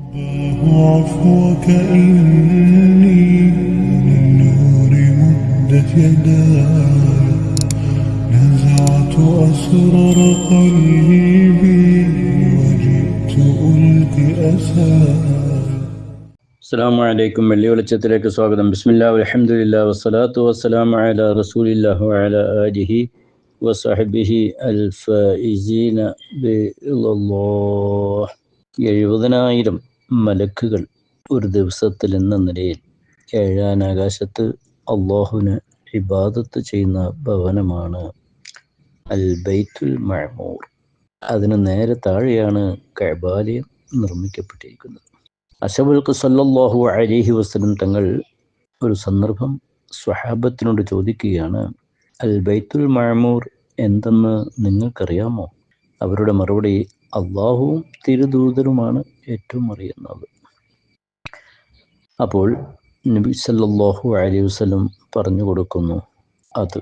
عفوك إني للنور مدت يداي نزعت أسرار قلبي وجئت ألقي أساي. അസ്സലാമു അലൈക്കും. വെള്ളി വെളിച്ചത്തിലേക്ക് സ്വാഗതം. ബിസ്മില്ലാ വൽഹംദുലില്ലാ വസ്സലാത്തു വസ്സലാമു അലാ റസൂലില്ലാഹി വഅലാ ആലിഹി വസഹ്ബിഹി അൽ ഫായിസീന ബില്ലാഹ്. 70,000 മലക്കുകൾ ഒരു ദിവസത്തിൽ എന്ന നിലയിൽ ഏഴാനാകാശത്ത് അള്ളാഹുവിന് ഇബാദത്ത് ചെയ്യുന്ന ഭവനമാണ് അൽ ബൈത്തുൽ മഅമൂർ. അതിന് നേരെ താഴെയാണ് കഅബാലയം നിർമ്മിക്കപ്പെട്ടിരിക്കുന്നത്. അശറഫുൽ സല്ലല്ലാഹു അലൈഹി വസല്ലം തങ്ങൾ ഒരു സന്ദർഭം സ്വഹാബത്തിനോട് ചോദിക്കുകയാണ്, അൽ ബൈത്തുൽ മഅമൂർ എന്തെന്ന് നിങ്ങൾക്കറിയാമോ? അവരുടെ മറുപടി, അള്ളാഹുവും തിരുദൂതരുമാണ് ഏറ്റവും അറിയുന്നത്. അപ്പോൾ നബി സല്ലല്ലാഹു അലൈഹി വസല്ലം പറഞ്ഞു കൊടുക്കുന്നു, അത്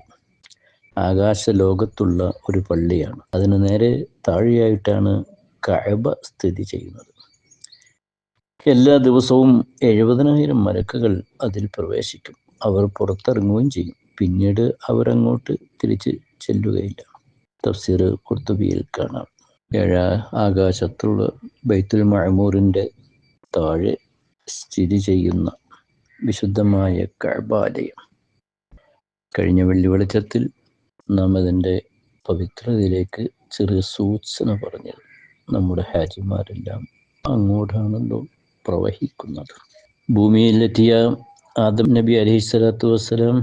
ആകാശ ലോകത്തുള്ള ഒരു പള്ളിയാണ്. അതിന് നേരെ താഴെയായിട്ടാണ് കഅബ സ്ഥിതി ചെയ്യുന്നത്. എല്ലാ ദിവസവും 70,000 മലക്കുകൾ അതിൽ പ്രവേശിക്കും. അവർ പുറത്തിറങ്ങുകയും ചെയ്യും. പിന്നീട് അവരങ്ങോട്ട് തിരിച്ച് ചെല്ലുകയില്ല. തഫ്സീർ ഖുർത്തുബിയിൽ കാണാം. ആകാശത്തുള്ള ബൈത്തുൽ മഅമൂറിൻ്റെ താഴെ സ്ഥിതി ചെയ്യുന്ന വിശുദ്ധമായ കഅബാലയം. കഴിഞ്ഞ വെള്ളി വെളിച്ചത്തിൽ നാം അതിൻ്റെ പവിത്രതയിലേക്ക് ചെറിയ സൂചന പറഞ്ഞത്. നമ്മുടെ ഹാജിമാരെല്ലാം അങ്ങോട്ടാണല്ലോ പ്രവഹിക്കുന്നത്. ഭൂമിയിലെത്തിയ ആദം നബി അലൈഹിസ്സലാത്തു വസ്സലാം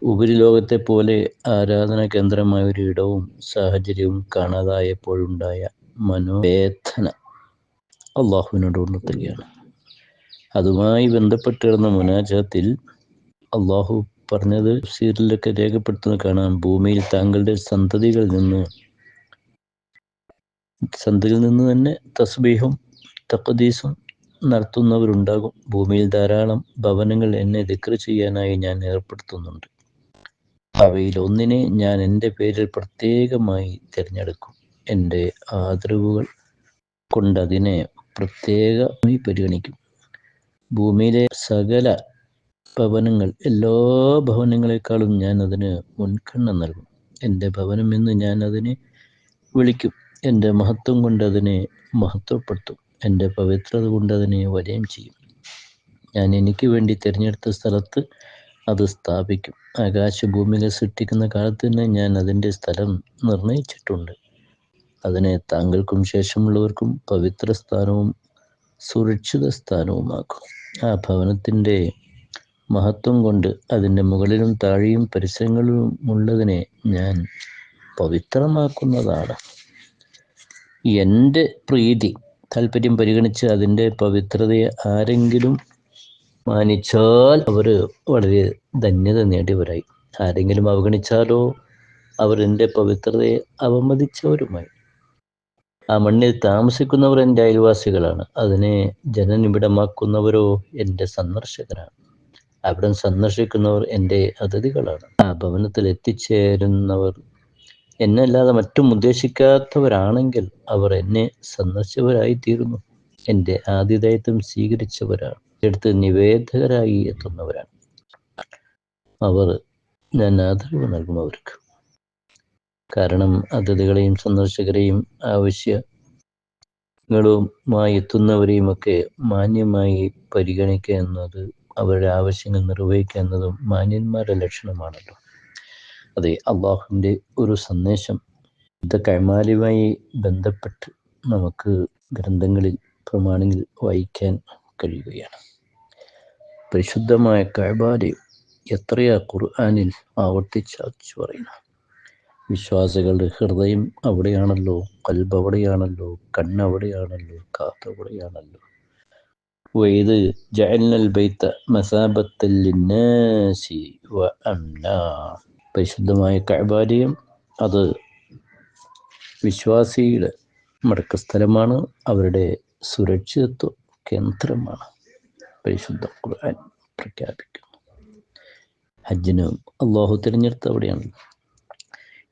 ഉപരിലോകത്തെ പോലെ ആരാധന കേന്ദ്രമായ ഒരു ഇടവും സാഹചര്യവും കാണാതായപ്പോഴുണ്ടായ മനോവേദന അള്ളാഹുവിനോട് ഉണർത്തുകയാണ്. അതുമായി ബന്ധപ്പെട്ടിരുന്ന മുനാജാത്തിൽ അള്ളാഹു പറഞ്ഞത് സീറിലൊക്കെ രേഖപ്പെടുത്തുന്നത് കാണാം. ഭൂമിയിൽ താങ്കളുടെ സന്തതികളിൽ നിന്ന് തന്നെ തസ്ബീഹും തഖ്ദീസും നടത്തുന്നവരുണ്ടാകും. ഭൂമിയിൽ ധാരാളം ഭവനങ്ങൾ എന്നെ ദിക്ർ ചെയ്യാനായി ഞാൻ ഏർപ്പെടുത്തുന്നുണ്ട്. അവയിൽ ഒന്നിനെ ഞാൻ എൻ്റെ പേരിൽ പ്രത്യേകമായി തിരഞ്ഞെടുക്കും. എൻ്റെ ആദരവുകൾ കൊണ്ട് അതിനെ പ്രത്യേകമായി പരിഗണിക്കും. ഭൂമിയിലെ സകല ഭവനങ്ങൾ, എല്ലാ ഭവനങ്ങളെക്കാളും ഞാൻ അതിന് മുൻഗണന നൽകും. എൻ്റെ ഭവനം എന്ന് ഞാൻ അതിനെ വിളിക്കും. എൻ്റെ മഹത്വം കൊണ്ട് അതിനെ മഹത്വപ്പെടുത്തും. എൻ്റെ പവിത്രത കൊണ്ട് അതിനെ വലയം ചെയ്യും. ഞാൻ എനിക്ക് വേണ്ടി തിരഞ്ഞെടുത്ത സ്ഥലത്ത് അത് സ്ഥാപിക്കും. ആകാശഭൂമികളെ സൃഷ്ടിക്കുന്ന കാലത്ത് തന്നെ ഞാൻ അതിൻ്റെ സ്ഥലം നിർണയിച്ചിട്ടുണ്ട്. അതിനെ താങ്കൾക്കും ശേഷമുള്ളവർക്കും പവിത്ര സ്ഥാനവും സുരക്ഷിത സ്ഥാനവുമാക്കും. ആ ഭവനത്തിൻ്റെ മഹത്വം കൊണ്ട് അതിൻ്റെ മുകളിലും താഴെയും പരിസരങ്ങളിലുമുള്ളതിനെ ഞാൻ പവിത്രമാക്കുന്നതാണ്. എൻ്റെ പ്രീതി താല്പര്യം പരിഗണിച്ച് അതിൻ്റെ പവിത്രതയെ ആരെങ്കിലും മാനിച്ചാൽ അവർ വളരെ ധന്യത നേടിയവരായി. ആരെങ്കിലും അവഗണിച്ചാലോ അവർ എൻ്റെ പവിത്രതയെ അവമതിച്ചവരുമായി. ആ മണ്ണിൽ താമസിക്കുന്നവർ എൻ്റെ അയൽവാസികളാണ്. അതിനെ ജനനിബിഡമാക്കുന്നവരോ എൻ്റെ സന്ദർശകരാണ്. അവിടെ സന്ദർശിക്കുന്നവർ എൻ്റെ അതിഥികളാണ്. ആ ഭവനത്തിൽ എത്തിച്ചേരുന്നവർ എന്നല്ലാതെ മറ്റും ഉദ്ദേശിക്കാത്തവരാണെങ്കിൽ അവർ എന്നെ സന്ദർശിച്ചവരായിത്തീരുന്നു. എൻ്റെ ആതിഥേയത്വം സ്വീകരിച്ചവരാണ്. എടുത്ത് നിവേദകരായി എത്തുന്നവരാണ്. ഞാൻ ആദരവ് നൽകും അവർക്ക്. കാരണം അതിഥികളെയും സന്ദർശകരെയും ആവശ്യങ്ങളുമായി എത്തുന്നവരെയും ഒക്കെ മാന്യമായി പരിഗണിക്കുക എന്നത്, അവരുടെ ആവശ്യങ്ങൾ നിർവഹിക്കുക എന്നതും മാന്യന്മാരുടെ ലക്ഷണമാണല്ലോ. അതെ, അള്ളാഹുവിൻ്റെ ഒരു സന്ദേശം കഅബാലയുമായി ബന്ധപ്പെട്ട് നമുക്ക് ഗ്രന്ഥങ്ങളിൽ പ്രമാണങ്ങളിൽ വായിക്കാൻ കഴിയുകയാണ്. പരിശുദ്ധമായ കഅബാലയം എത്രയാ ഖുർആനിൽ ആവർത്തിച്ചു പറയുന്നു. വിശ്വാസികളുടെ ഹൃദയം അവിടെയാണല്ലോ, ഖൽബ് അവിടെയാണല്ലോ, കണ്ണ് അവിടെയാണല്ലോ, കാത് അവിടെയാണല്ലോ. വഇദ് ജഅൽനൽ ബൈത മസാബത്തൻ ലിന്നാസി വഅംനാ. പരിശുദ്ധമായ കഅബാലയം അത് വിശ്വാസിയുടെ മടക്കസ്ഥലമാണ്, അവരുടെ സുരക്ഷിതത്വ കേന്ദ്രമാണ്. പരിശുദ്ധ ഖുർആൻ പ്രഖ്യാപിക്കുന്നു. ഹജ്ജിന് അള്ളാഹു തിരഞ്ഞെടുത്ത അവിടെയാണ്.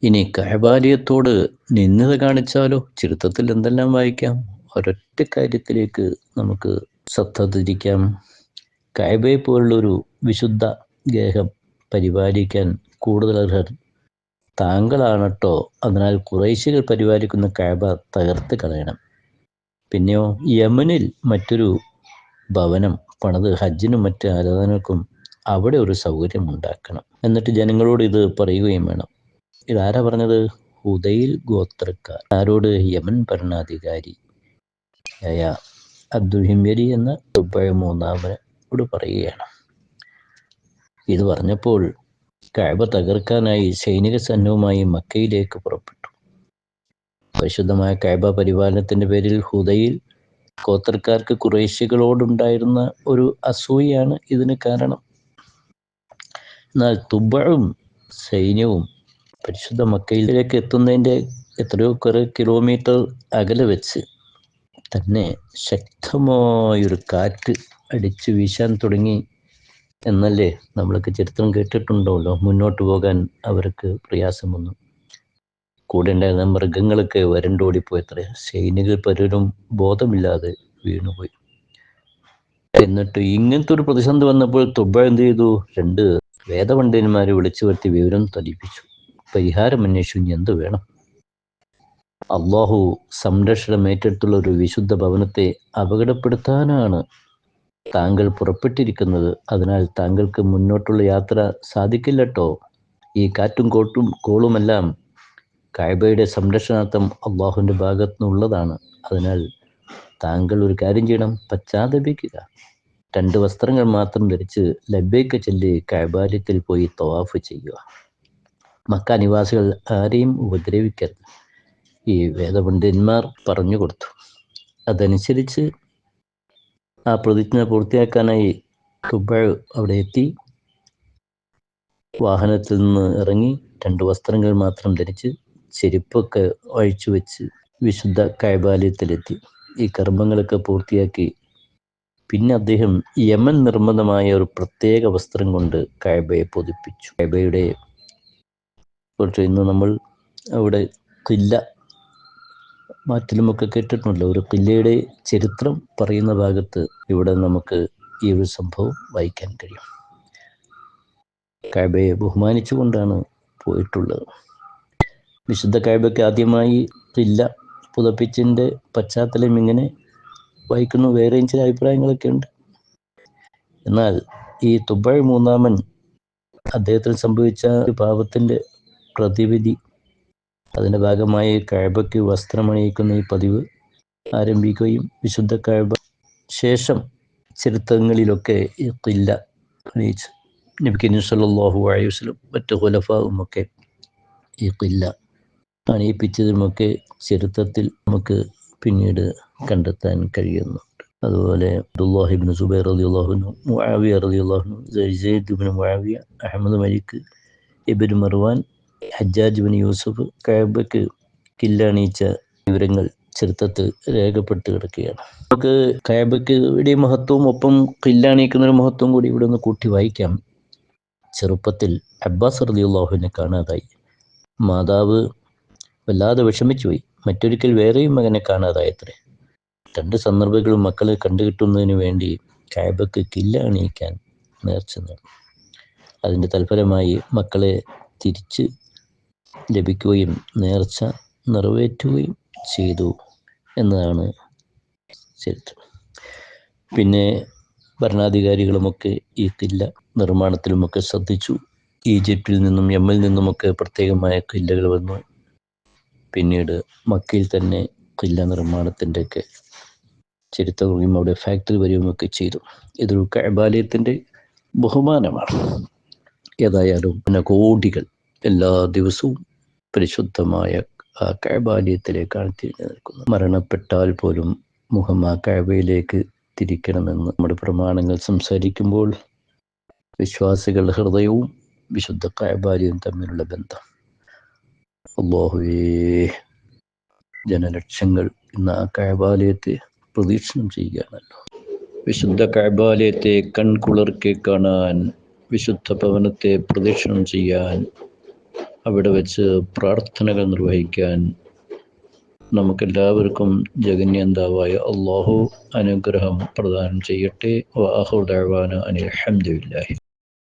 ഇനി കഅബാലയത്തോട് നിന്ദത കാണിച്ചാലോ? ചരിത്രത്തിൽ എന്തെല്ലാം വായിക്കാം. ഒരൊറ്റ കാര്യത്തിലേക്ക് നമുക്ക് ശ്രദ്ധ തിരിക്കാം. കഅബയെ പോലുള്ളൊരു വിശുദ്ധ ഗേഹം പരിപാലിക്കാൻ കൂടുതൽ അർഹർ താങ്കളാണട്ടോ. അതിനാൽ ഖുറൈശികൾ പരിപാലിക്കുന്ന കഅബ തകർത്ത് കളയണം. പിന്നെയോ യമനിൽ മറ്റൊരു ഭവനം പണിത് ഹജ്ജിനും മറ്റ് ആരാധനകൾക്കും അവിടെ ഒരു സൗകര്യം ഉണ്ടാക്കണം. എന്നിട്ട് ജനങ്ങളോട് ഇത് പറയുകയും വേണം. ഇതാരാ പറഞ്ഞത്? ഹുദൈൽ ഗോത്രക്കാർ. ആരോട്? യമൻ ഭരണാധികാരിയായ അബ്ദുൽ ഹിംയരി എന്ന തുബൈ മൂന്നാമനോട് പറയുകയാണ്. ഇത് പറഞ്ഞപ്പോൾ കഅബ തകർക്കാനായി സൈനിക സൈന്യവുമായി മക്കയിലേക്ക് പുറപ്പെട്ടു. പരിശുദ്ധമായ കഅബ പരിപാലനത്തിന്റെ പേരിൽ ഹുദൈൽ ഗോത്രക്കാർക്ക് ഖുറൈശികളോടുണ്ടായിരുന്ന ഒരു അസൂയാണ് ഇതിന് കാരണം. എന്നാൽ തുബഉം സൈന്യവും പരിശുദ്ധ മക്കയിലേക്ക് എത്തുന്നതിൻ്റെ എത്രയോ കുറെ കിലോമീറ്റർ അകലെ വെച്ച് തന്നെ ശക്തമായൊരു കാറ്റ് അടിച്ചു വീശാൻ തുടങ്ങി എന്നല്ലേ നമ്മളൊക്കെ ചരിത്രം കേട്ടിട്ടുണ്ടല്ലോ. മുന്നോട്ട് പോകാൻ അവർക്ക് പ്രയാസം വന്നു. കൂടെ ഉണ്ടായിരുന്ന മൃഗങ്ങളൊക്കെ വരണ്ടോടിപ്പോയത്രേ. സൈനികർ പലരും ബോധമില്ലാതെ വീണുപോയി. എന്നിട്ട് ഇങ്ങനത്തെ ഒരു പ്രതിസന്ധി വന്നപ്പോൾ തുബ എന്ത് ചെയ്തു? 2 വേദപണ്ഡിതന്മാരെ വിളിച്ചു വരുത്തി വിവരം ധരിപ്പിച്ചു. പരിഹാരം അന്വേഷിച്ചു. എന്ത് വേണം? അള്ളാഹു സംരക്ഷണം ഏറ്റെടുത്തുള്ള ഒരു വിശുദ്ധ ഭവനത്തെ അപകടപ്പെടുത്താനാണ് താങ്കൾ പുറപ്പെട്ടിരിക്കുന്നത്. അതിനാൽ താങ്കൾക്ക് മുന്നോട്ടുള്ള യാത്ര സാധിക്കില്ലട്ടോ. ഈ കാറ്റും കോളുമെല്ലാം കഅബയുടെ സംരക്ഷണാർത്ഥം അള്ളാഹുവിൻ്റെ ഭാഗത്തു നിന്നുള്ളതാണ്. അതിനാൽ താങ്കൾ ഒരു കാര്യം ചെയ്യണം, പശ്ചാത്തപിക്കുക. 2 വസ്ത്രങ്ങൾ മാത്രം ധരിച്ച് ലബ്ബൈക ചൊല്ലി കഅബാലയത്തിൽ പോയി തവാഫ് ചെയ്യുക. മക്ക നിവാസികൾ ആരെയും ഉപദ്രവിക്കരുത്. ഈ വേദപണ്ഡിതന്മാർ പറഞ്ഞു കൊടുത്തു. അതനുസരിച്ച് ആ പ്രതിജ്ഞ പൂർത്തിയാക്കാനായി തുബഅ അവിടെ എത്തി. വാഹനത്തിൽ നിന്ന് ഇറങ്ങി 2 വസ്ത്രങ്ങൾ മാത്രം ധരിച്ച് ചെരുപ്പൊക്കെ അഴിച്ചു വെച്ച് വിശുദ്ധ കഅബാലയത്തിലെത്തി. ഈ കർമ്മങ്ങളൊക്കെ പൂർത്തിയാക്കി പിന്നെ അദ്ദേഹം യമൻ നിർമ്മിതമായ ഒരു പ്രത്യേക വസ്ത്രം കൊണ്ട് കഅബയെ പൊതിപ്പിച്ചു. കഅബയുടെ കുറിച്ച് ഇന്ന് നമ്മൾ അവിടെ ഖില്ല മാറ്റിലുമൊക്കെ കേട്ടിട്ടുണ്ടല്ലോ. ഒരു ഖില്ലയുടെ ചരിത്രം പറയുന്ന ഭാഗത്ത് ഇവിടെ നമുക്ക് ഈ ഒരു സംഭവം വായിക്കാൻ കഴിയും. കഅബയെ ബഹുമാനിച്ചുകൊണ്ടാണ് പോയിട്ടുള്ളത്. വിശുദ്ധ കഅബയ്ക്ക് ആദ്യമായി ഖില്ല പുതപ്പിച്ചതിൻ്റെ പശ്ചാത്തലം ഇങ്ങനെ വായിക്കുന്നു. വേറെയും ചില അഭിപ്രായങ്ങളൊക്കെ ഉണ്ട്. എന്നാൽ ഈ തുബൈ മൂന്നാമൻ അദ്ദേഹത്തിന് സംഭവിച്ച ഒരു പാപത്തിൻ്റെ പ്രതിവിധി, അതിൻ്റെ ഭാഗമായി കഅബയ്ക്ക് വസ്ത്രമണിയിക്കുന്ന ഈ പതിവ് ആരംഭിക്കുകയും വിശുദ്ധ കഅബ ശേഷം ചരിത്രങ്ങളിലൊക്കെ ഈ ഖില്ല അണിയിച്ച് നബി കരീം സല്ലല്ലാഹു അലൈഹി വസല്ലം മറ്റ് ഖുലഫാവുമൊക്കെ ഈ ഖില്ല അണിയിപ്പിച്ചതുമൊക്കെ ചരിത്രത്തിൽ നമുക്ക് പിന്നീട് കണ്ടെത്താൻ കഴിയുന്നു. അതുപോലെ അബ്ദുല്ലാഹി ഇബ്നു സുബൈർ റളിയല്ലാഹു അൻഹു, മുആവിയ റളിയല്ലാഹു അൻഹു, സയ്യിദ് ഇബ്നു മുആവിയ, അഹ്മദ് മലിക് ഇബ്നു മർവാൻ, ഹജ്ജാജ് ഇബ്നു യൂസുഫ് കഅബയ്ക്ക് ഖില്ല അണിയിച്ച വിവരങ്ങൾ ചരിത്രത്തിൽ രേഖപ്പെട്ട് കിടക്കുകയാണ്. നമുക്ക് കഅബയ്ക്ക് മഹത്വവും ഒപ്പം ഖില്ല അണിയിക്കുന്ന ഒരു മഹത്വവും കൂടി ഇവിടെ ഒന്ന് കൂട്ടി വായിക്കാം. ചെറുപ്പത്തിൽ അബ്ബാസ് റളിയല്ലാഹു അൻഹു കാണാതായി. മാതാവ് വല്ലാതെ വിഷമിച്ചു പോയി. മറ്റൊരിക്കൽ വേറെയും മകനെ കാണാതായത്രേ. 2 സന്ദർഭങ്ങളും മക്കളെ കണ്ടുകിട്ടുന്നതിന് വേണ്ടി കഅബയ്ക്ക് ഖില്ല അണിയിക്കാൻ നേർച്ച നടന്നു. അതിൻ്റെ തൽഫലമായി മക്കളെ തിരിച്ച് ലഭിക്കുകയും നേർച്ച നിറവേറ്റുകയും ചെയ്തു എന്നതാണ് ചരിത്രം. പിന്നെ ഭരണാധികാരികളുമൊക്കെ ഈ ഖില്ല നിർമ്മാണത്തിലുമൊക്കെ ശ്രദ്ധിച്ചു. ഈജിപ്തിൽ നിന്നും യമനിൽ നിന്നുമൊക്കെ പ്രത്യേകമായ ഖില്ലകൾ വന്നു. പിന്നീട് മക്കയിൽ തന്നെ ഖില്ല നിർമ്മാണത്തിൻ്റെയൊക്കെ ചരിത്രവും അവിടെ ഫാക്ടറി വരികയുമൊക്കെ ചെയ്തു. ഇതൊരു കഅബാലയത്തിൻ്റെ ബഹുമാനമാണ്. ഏതായാലും കോടികൾ എല്ലാ ദിവസവും പരിശുദ്ധമായ ആ കഅബാലയത്തിലേക്കാണ് തിരിഞ്ഞു നിൽക്കുന്നത്. മരണപ്പെട്ടാൽ പോലും മുഖം ആ കഅബയിലേക്ക് തിരിക്കണമെന്ന് നമ്മുടെ പ്രമാണങ്ങൾ സംസാരിക്കുമ്പോൾ വിശ്വാസികളുടെ ഹൃദയവും വിശുദ്ധ കഅബാലയവും തമ്മിലുള്ള ബന്ധം. അല്ലാഹുവേ, ജനലക്ഷങ്ങൾ ഇന്ന് ആ കഅബാലയത്തെ പ്രദക്ഷിണം ചെയ്യുകയാണല്ലോ. വിശുദ്ധ കഅബാലയത്തെ കൺകുളിർക്കെ കാണാൻ, വിശുദ്ധ ഭവനത്തെ പ്രദക്ഷിണം ചെയ്യാൻ, അവിടെ വെച്ച് പ്രാർത്ഥനകൾ നിർവഹിക്കാൻ നമുക്കെല്ലാവർക്കും ജഗന്യന്താവായ അള്ളാഹു അനുഗ്രഹം പ്രദാനം ചെയ്യട്ടെ. വ ആഖിറു ദഅ്വാന അനിൽ ഹംദുലില്ലാഹി.